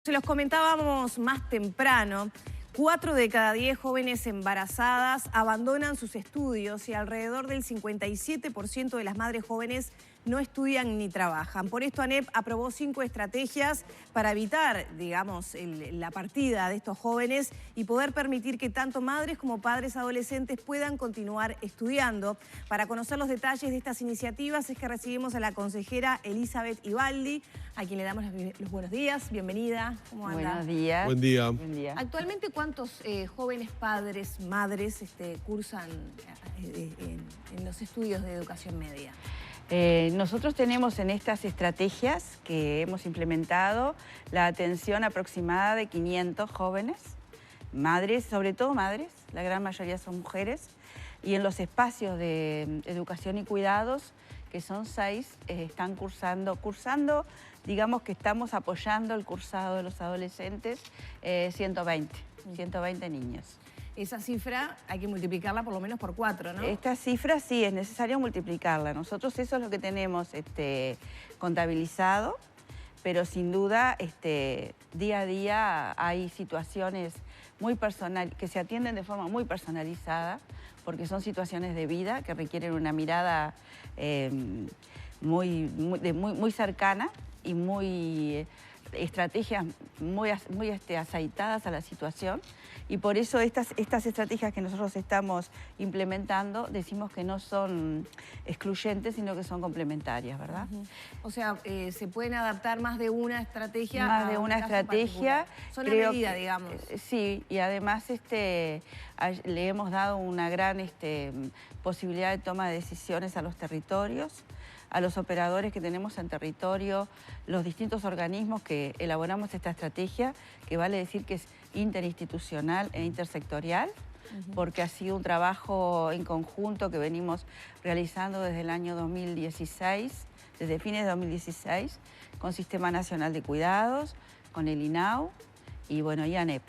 Se los comentábamos más temprano, 4 de cada 10 jóvenes embarazadas abandonan sus estudios y alrededor del 57% de las madres jóvenes no estudian ni trabajan. Por esto ANEP aprobó 5 estrategias para evitar, digamos, la partida de estos jóvenes y poder permitir que tanto madres como padres adolescentes puedan continuar estudiando. Para conocer los detalles de estas iniciativas es que recibimos a la consejera Elizabeth Ibaldi, a quien le damos los buenos días. Bienvenida. ¿Cómo anda? Buenos días. Buen día. Buen día. Actualmente, ¿cuántos jóvenes padres, madres cursan en los estudios de educación media? Nosotros tenemos en estas estrategias que hemos implementado la atención aproximada de 500 jóvenes, madres, sobre todo madres, la gran mayoría son mujeres, y en los espacios de educación y cuidados, que son 6, están cursando, digamos que estamos apoyando el cursado de los adolescentes, 120 niños. Esa cifra hay que multiplicarla por lo menos por 4, ¿no? Esta cifra sí, es necesario multiplicarla. Nosotros eso es lo que tenemos contabilizado, pero sin duda día a día hay situaciones que se atienden de forma muy personalizada, porque son situaciones de vida que requieren una mirada muy cercana y estrategias muy aceitadas a la situación, y por eso estas estrategias que nosotros estamos implementando decimos que no son excluyentes, sino que son complementarias, ¿verdad? O sea, se pueden adaptar más de una estrategia. Más de una estrategia. Son a medida, digamos. Sí, y además le hemos dado una gran posibilidad de toma de decisiones a los territorios, a los operadores que tenemos en territorio, los distintos organismos que elaboramos esta estrategia, que vale decir que es interinstitucional e intersectorial, porque ha sido un trabajo en conjunto que venimos realizando desde el año 2016, desde fines de 2016, con Sistema Nacional de Cuidados, con el INAU y bueno, y ANEP.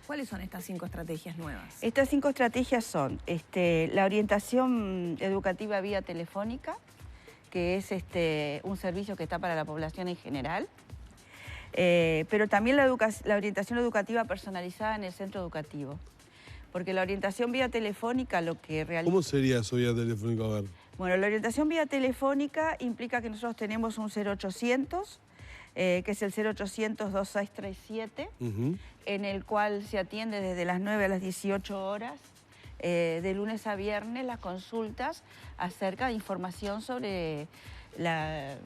¿Cuáles son estas 5 estrategias nuevas? Estas 5 estrategias son la orientación educativa vía telefónica, que es un servicio que está para la población en general, pero también la orientación educativa personalizada en el centro educativo, porque la orientación vía telefónica lo que realiza... ¿Cómo sería eso vía telefónica? A ver. Bueno, la orientación vía telefónica implica que nosotros tenemos un 0800, que es el 0800-2637, en el cual se atiende desde las 9 a las 18 horas, de lunes a viernes, las consultas acerca de información sobre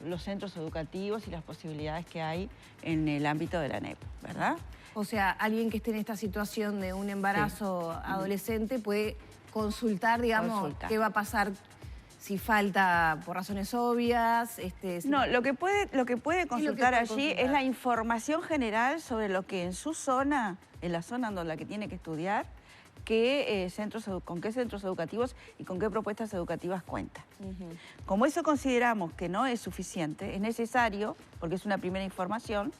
los centros educativos y las posibilidades que hay en el ámbito de la ANEP, ¿verdad? O sea, alguien que esté en esta situación de un embarazo adolescente puede consultar, digamos, qué va a pasar si falta por razones obvias. No, lo que puede consultar allí es la información general sobre lo que en su zona, en la zona en la que tiene que estudiar, con qué centros educativos y con qué propuestas educativas cuenta. Como eso consideramos que no es suficiente, es necesario, porque es una primera información,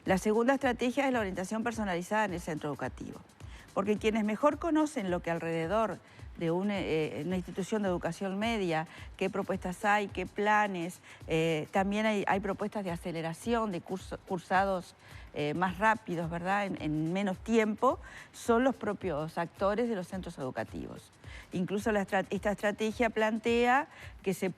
la segunda estrategia es la orientación personalizada en el centro educativo. Porque quienes mejor conocen lo que alrededor de una institución de educación media, qué propuestas hay, qué planes, también hay propuestas de aceleración, de cursados más rápidos, ¿verdad? En menos tiempo, son los propios actores de los centros educativos. Incluso esta estrategia plantea que se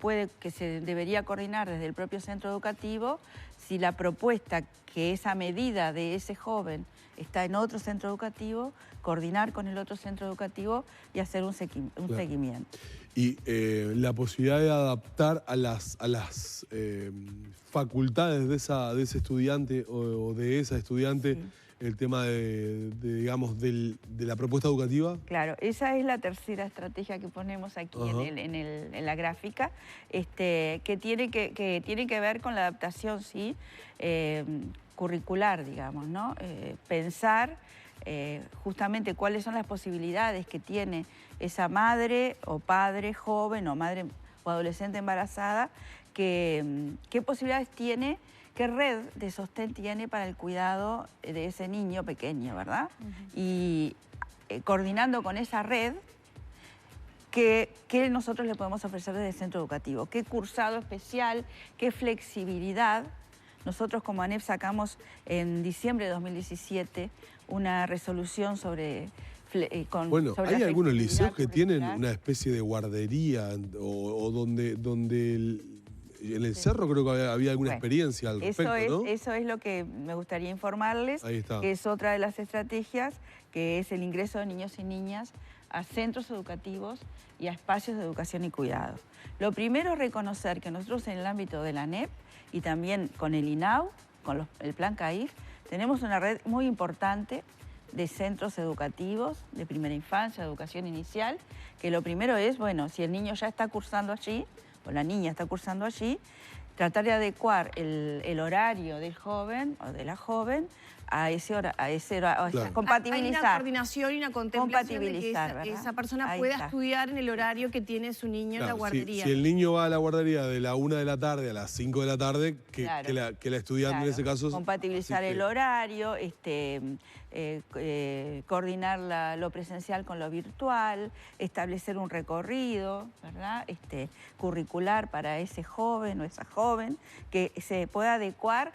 debería coordinar desde el propio centro educativo si la propuesta que es a medida de ese joven está en otro centro educativo, coordinar con el otro centro educativo y hacer un seguimiento. Y la posibilidad de adaptar a las facultades de ese estudiante o de esa estudiante, sí, el tema digamos, de la propuesta educativa. Claro, esa es la tercera estrategia que ponemos aquí en la gráfica, que tiene que ver con la adaptación, sí, curricular, digamos, ¿no? Pensar justamente cuáles son las posibilidades que tiene esa madre o padre joven o madre o adolescente embarazada, qué posibilidades tiene, qué red de sostén tiene para el cuidado de ese niño pequeño, ¿verdad? Y coordinando con esa red, ¿qué nosotros le podemos ofrecer desde el centro educativo? ¿Qué cursado especial, qué flexibilidad Nosotros como ANEP sacamos en diciembre de 2017 una resolución sobre... Bueno, sobre hay algunos liceos que tienen curricular. una especie de guardería o donde en el cerro creo que había alguna experiencia al respecto, ¿no? Eso es lo que me gustaría informarles, Ahí está. que es otra de las estrategias, que es el ingreso de niños y niñas a centros educativos y a espacios de educación y cuidado. Lo primero es reconocer que nosotros en el ámbito de la ANEP y también con el INAU, con el Plan CAIF, tenemos una red muy importante de centros educativos de primera infancia, educación inicial, que lo primero es, bueno, si el niño ya está cursando allí, o la niña está cursando allí, tratar de adecuar el horario del joven o de la joven a ese horario, Claro. compatibilizar. Hay una coordinación y una contemplación de que Compatibilizar, esa persona Ahí pueda está. estudiar en el horario que tiene su niño en la Claro, guardería. si el niño va a la guardería de la 1 de la tarde a las 5 de la tarde, Claro. que la estudiante en ese caso... compatibilizar el horario, coordinar lo presencial con lo virtual, establecer un recorrido, ¿verdad? Curricular para ese joven o esa joven, que se pueda adecuar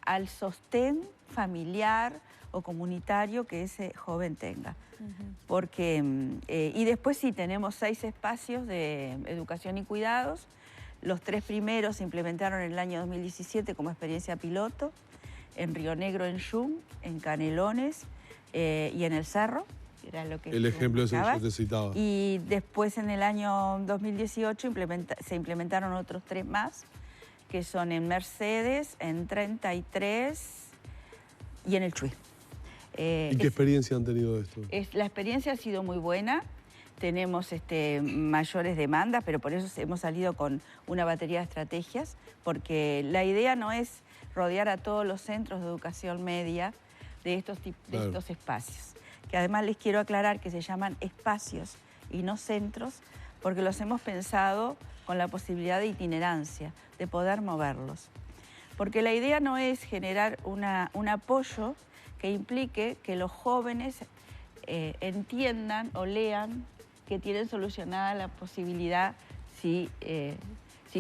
al sostén familiar o comunitario que ese joven tenga. Porque, y después sí, tenemos 6 espacios de educación y cuidados. Los 3 primeros se implementaron en el año 2017 como experiencia piloto, en Río Negro, en Yung, en Canelones y en El Cerro, que era lo que El ejemplo ese que yo te citaba. Y después en el año 2018 se implementaron otros 3 más, que son en Mercedes, en 33 y en el Chuy. ¿Y qué experiencia han tenido de esto? La experiencia ha sido muy buena. Tenemos mayores demandas, pero por eso hemos salido con una batería de estrategias, porque la idea no es rodear a todos los centros de educación media de estos espacios, que además les quiero aclarar que se llaman espacios y no centros, porque los hemos pensado con la posibilidad de itinerancia, de poder moverlos. Porque la idea no es generar un apoyo que implique que los jóvenes entiendan o lean que tienen solucionada la posibilidad si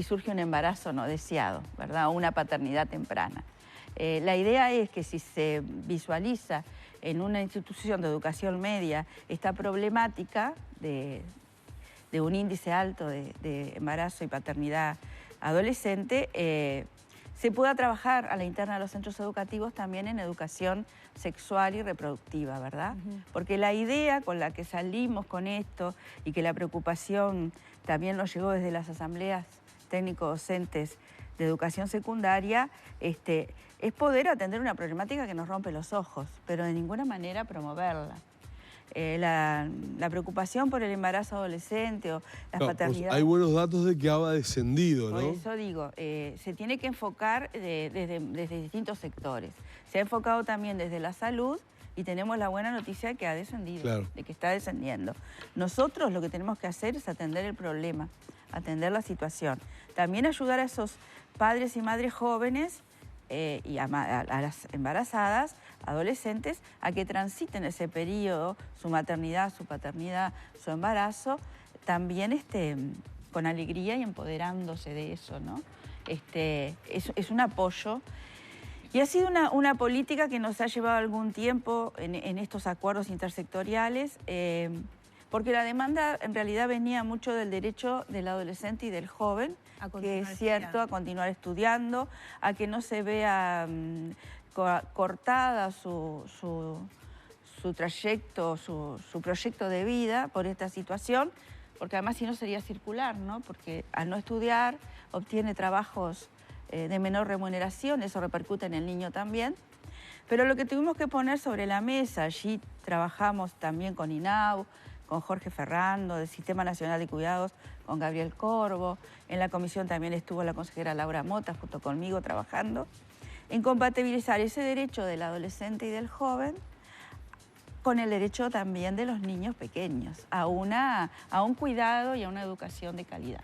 surge un embarazo no deseado, ¿verdad? O una paternidad temprana. La idea es que si se visualiza en una institución de educación media esta problemática de un índice alto de embarazo y paternidad adolescente, se pueda trabajar a la interna de los centros educativos también en educación sexual y reproductiva, ¿verdad? Porque la idea con la que salimos con esto y que la preocupación también nos llegó desde las asambleas técnico-docentes de educación secundaria, es poder atender una problemática que nos rompe los ojos, pero de ninguna manera promoverla. La preocupación por el embarazo adolescente o las paternidades... Hay buenos datos de que ha descendido, ¿no? Por eso digo, se tiene que enfocar desde distintos sectores. Se ha enfocado también desde la salud y tenemos la buena noticia de que ha descendido, claro, de que está descendiendo. Nosotros lo que tenemos que hacer es atender el problema, atender la situación. También ayudar a esos padres y madres jóvenes y a las embarazadas, adolescentes, a que transiten ese periodo, su maternidad, su paternidad, su embarazo, también con alegría y empoderándose de eso, ¿no? Es un apoyo. Y ha sido una política que nos ha llevado algún tiempo en estos acuerdos intersectoriales, porque la demanda en realidad venía mucho del derecho del adolescente y del joven, que es cierto, a continuar estudiando, a que no se vea cortada su trayecto, su proyecto de vida por esta situación, porque además si no sería circular, ¿no? Porque al no estudiar obtiene trabajos de menor remuneración, eso repercute en el niño también. Pero lo que tuvimos que poner sobre la mesa, allí trabajamos también con INAU, con Jorge Ferrando, del Sistema Nacional de Cuidados, con Gabriel Corvo. En la comisión también estuvo la consejera Laura Mota junto conmigo trabajando en compatibilizar ese derecho del adolescente y del joven con el derecho también de los niños pequeños a un cuidado y a una educación de calidad.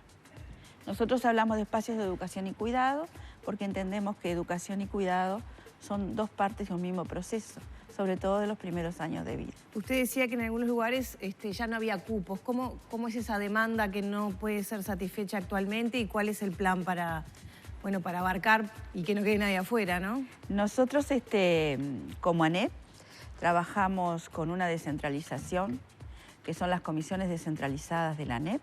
Nosotros hablamos de espacios de educación y cuidado porque entendemos que educación y cuidado son 2 partes de un mismo proceso, sobre todo de los primeros años de vida. Usted decía que en algunos lugares ya no había cupos. ¿Cómo es esa demanda que no puede ser satisfecha actualmente y cuál es el plan para Bueno, para abarcar y que no quede nadie afuera, ¿no? Nosotros, como ANEP, trabajamos con una descentralización, que son las comisiones descentralizadas de la ANEP.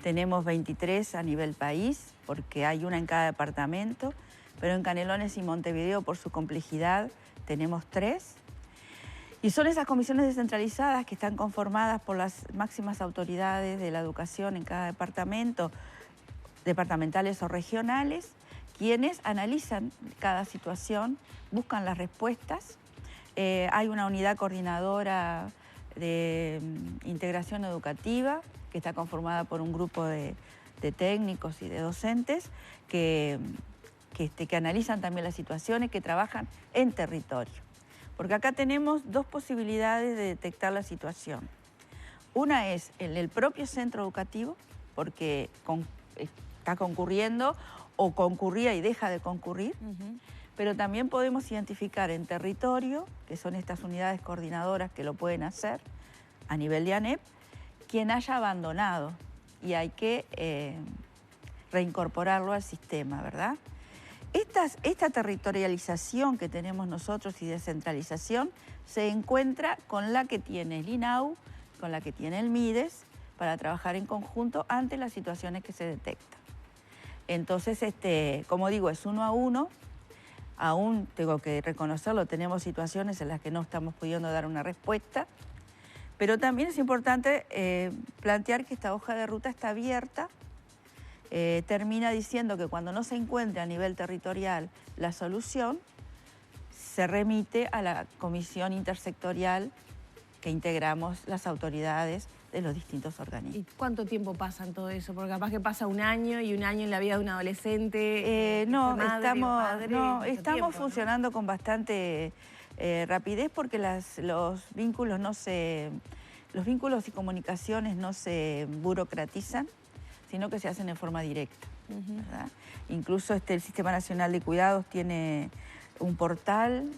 Tenemos 23 a nivel país, porque hay una en cada departamento, pero en Canelones y Montevideo, por su complejidad, tenemos 3. Y son esas comisiones descentralizadas que están conformadas por las máximas autoridades de la educación en cada departamento, departamentales o regionales, quienes analizan cada situación, buscan las respuestas. Hay una unidad coordinadora de integración educativa que está conformada por un grupo de técnicos y de docentes que analizan también las situaciones, que trabajan en territorio. Porque acá tenemos 2 posibilidades de detectar la situación. Una es en el propio centro educativo, porque está concurriendo o concurría y deja de concurrir, pero también podemos identificar en territorio, que son estas unidades coordinadoras que lo pueden hacer a nivel de ANEP, quien haya abandonado y hay que reincorporarlo al sistema, ¿verdad? Esta territorialización que tenemos nosotros y descentralización se encuentra con la que tiene el INAU, con la que tiene el MIDES, para trabajar en conjunto ante las situaciones que se detectan. Entonces, como digo, es 1 a 1. Aún tengo que reconocerlo, tenemos situaciones en las que no estamos pudiendo dar una respuesta, pero también es importante plantear que esta hoja de ruta está abierta. Termina diciendo que cuando no se encuentre a nivel territorial la solución, se remite a la comisión intersectorial que integramos las autoridades de los distintos organismos. ¿Y cuánto tiempo pasa en todo eso? Porque capaz que pasa 1 año y 1 año en la vida de un adolescente. No, ¿no? estamos funcionando con bastante rapidez porque los vínculos y comunicaciones no se burocratizan, sino que se hacen en forma directa, ¿verdad? Incluso el Sistema Nacional de Cuidados tiene un portal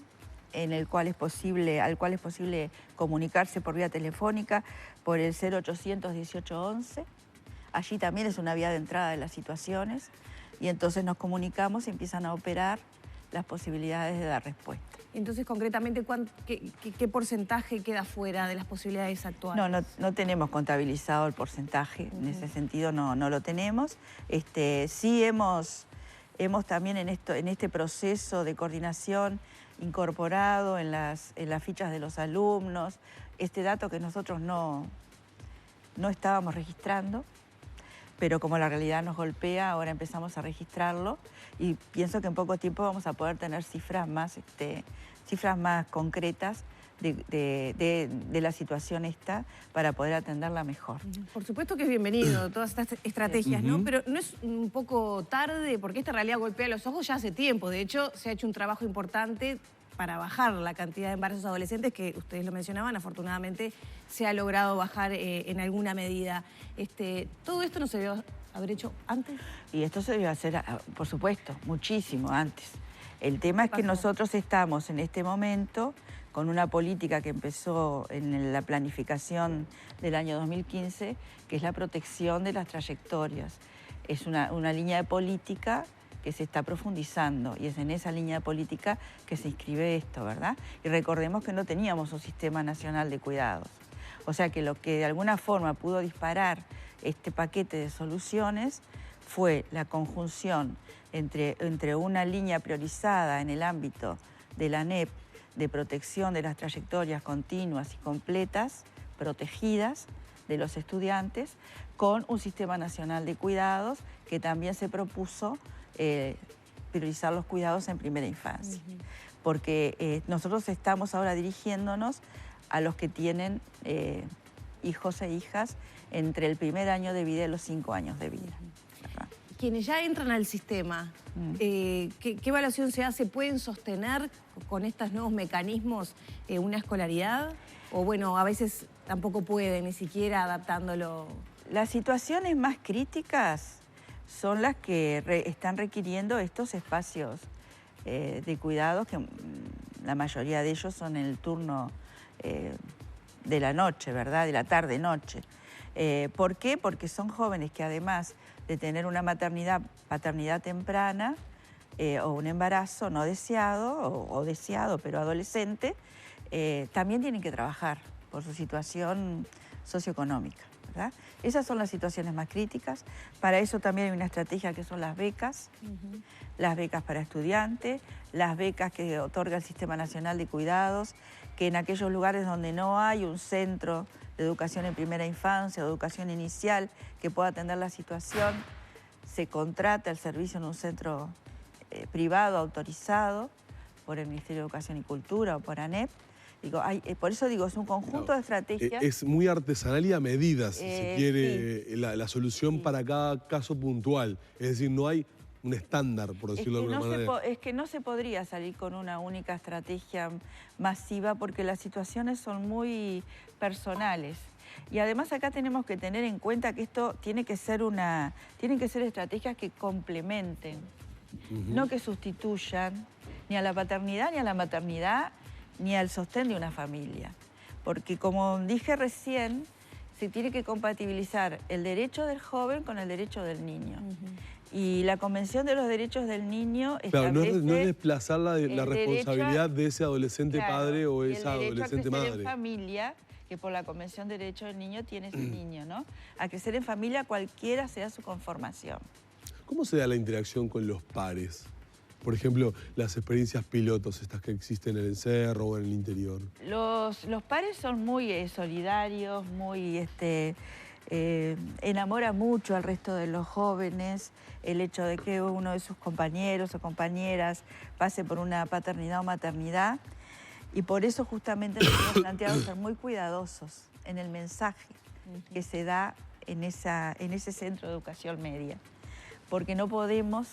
al cual es posible comunicarse por vía telefónica por el 0800 1811. Allí también es una vía de entrada de las situaciones y entonces nos comunicamos y empiezan a operar las posibilidades de dar respuesta. Entonces, concretamente, ¿qué porcentaje queda fuera de las posibilidades actuales? No tenemos contabilizado el porcentaje, en ese sentido no lo tenemos. Sí hemos también en este proceso de coordinación incorporado en las fichas de los alumnos este dato que nosotros no estábamos registrando, pero como la realidad nos golpea, ahora empezamos a registrarlo y pienso que en poco tiempo vamos a poder tener cifras más concretas de la situación esta para poder atenderla mejor. Por supuesto que es bienvenido todas estas estrategias, ¿no? Pero ¿no es un poco tarde? Porque esta realidad golpea los ojos ya hace tiempo. De hecho, se ha hecho un trabajo importante para bajar la cantidad de embarazos adolescentes que ustedes lo mencionaban, afortunadamente se ha logrado bajar en alguna medida. ¿Todo esto no se debió haber hecho antes? Y esto se debió hacer, por supuesto, muchísimo antes. El tema es que nosotros estamos en este momento con una política que empezó en la planificación del año 2015, que es la protección de las trayectorias. Es una línea de política que se está profundizando y es en esa línea de política que se inscribe esto, ¿verdad? Y recordemos que no teníamos un sistema nacional de cuidados. O sea que lo que de alguna forma pudo disparar este paquete de soluciones fue la conjunción entre una línea priorizada en el ámbito de la ANEP de protección de las trayectorias continuas y completas, protegidas de los estudiantes, con un sistema nacional de cuidados que también se propuso priorizar los cuidados en primera infancia. Porque nosotros estamos ahora dirigiéndonos a los que tienen hijos e hijas entre el primer año de vida y los 5 años de vida. ¿Verdad? Quienes ya entran al sistema, ¿qué evaluación se hace? ¿Pueden sostener con estos nuevos mecanismos una escolaridad? O bueno, a veces tampoco pueden, ni siquiera adaptándolo. Las situaciones más críticas son las que están requiriendo estos espacios de cuidados, que la mayoría de ellos son en el turno de la noche, ¿verdad? De la tarde-noche. ¿Por qué? Porque son jóvenes que además de tener una paternidad temprana, o un embarazo no deseado o deseado pero adolescente, también tienen que trabajar por su situación socioeconómica, ¿verdad? Esas son las situaciones más críticas. Para eso también hay una estrategia que son las becas para estudiantes, las becas que otorga el Sistema Nacional de Cuidados, que en aquellos lugares donde no hay un centro de educación en primera infancia o educación inicial que pueda atender la situación, se contrata el servicio en un centro privado autorizado por el Ministerio de Educación y Cultura o por ANEP. Por eso digo, es un conjunto de estrategias. Es muy artesanal y a medida, si se quiere, sí, la solución para cada caso puntual. Es decir, no hay un estándar, por decirlo de alguna manera. Es que no se podría salir con una única estrategia masiva porque las situaciones son muy personales. Y además acá tenemos que tener en cuenta que esto tienen que ser estrategias que complementen, no que sustituyan ni a la paternidad ni a la maternidad, ni al sostén de una familia. Porque como dije recién, se tiene que compatibilizar el derecho del joven con el derecho del niño. Y la Convención de los Derechos del Niño establece... Claro, no es desplazar la responsabilidad de ese adolescente padre o esa adolescente madre. En familia, que por la Convención de Derechos del Niño tiene ese niño, ¿no? A crecer en familia cualquiera sea su conformación. ¿Cómo se da la interacción con los pares? Por ejemplo, las experiencias pilotos, estas que existen en el cerro o en el interior. Los pares son muy solidarios, muy enamora mucho al resto de los jóvenes el hecho de que uno de sus compañeros o compañeras pase por una paternidad o maternidad. Y por eso justamente nos hemos planteado ser muy cuidadosos en el mensaje que se da en ese centro de educación media. Porque no podemos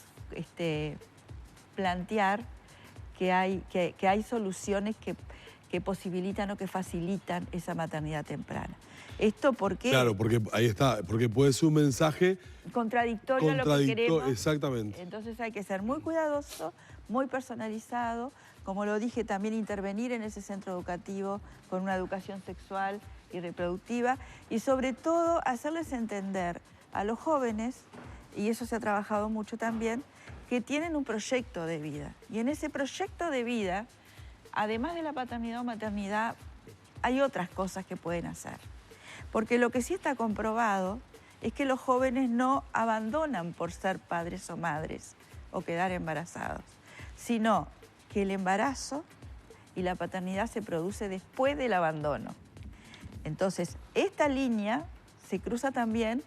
plantear que hay soluciones que posibilitan o que facilitan esa maternidad temprana. Esto porque... Claro, porque ahí está, porque puede ser un mensaje... Contradictorio a lo que queremos. Exactamente. Entonces hay que ser muy cuidadoso, muy personalizado, como lo dije, también intervenir en ese centro educativo con una educación sexual y reproductiva y sobre todo hacerles entender a los jóvenes, y eso se ha trabajado mucho también, que tienen un proyecto de vida. Y en ese proyecto de vida, además de la paternidad o maternidad, hay otras cosas que pueden hacer. Porque lo que sí está comprobado es que los jóvenes no abandonan por ser padres o madres o quedar embarazados, sino que el embarazo y la paternidad se produce después del abandono. Entonces, esta línea se cruza también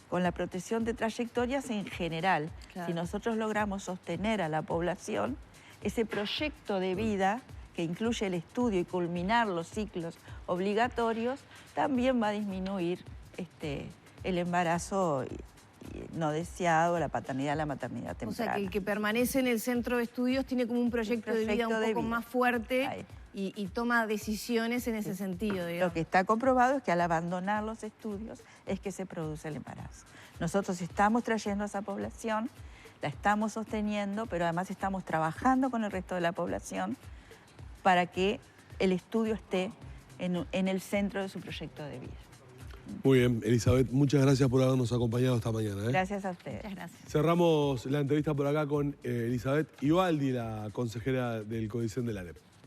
con la protección de trayectorias en general. Claro. Si nosotros logramos sostener a la población, ese proyecto de vida que incluye el estudio y culminar los ciclos obligatorios, también va a disminuir el embarazo no deseado, la paternidad, la maternidad temprana. O sea, que el que permanece en el centro de estudios tiene como un proyecto de vida un poco más fuerte y toma decisiones en ese sentido, digamos. Lo que está comprobado es que al abandonar los estudios es que se produce el embarazo. Nosotros estamos trayendo a esa población, la estamos sosteniendo, pero además estamos trabajando con el resto de la población para que el estudio esté en el centro de su proyecto de vida. Muy bien, Elizabeth, muchas gracias por habernos acompañado esta mañana. Gracias a ustedes. Muchas gracias. Cerramos la entrevista por acá con Elizabeth Ibaldi, la consejera del CODICEN de la ANEP.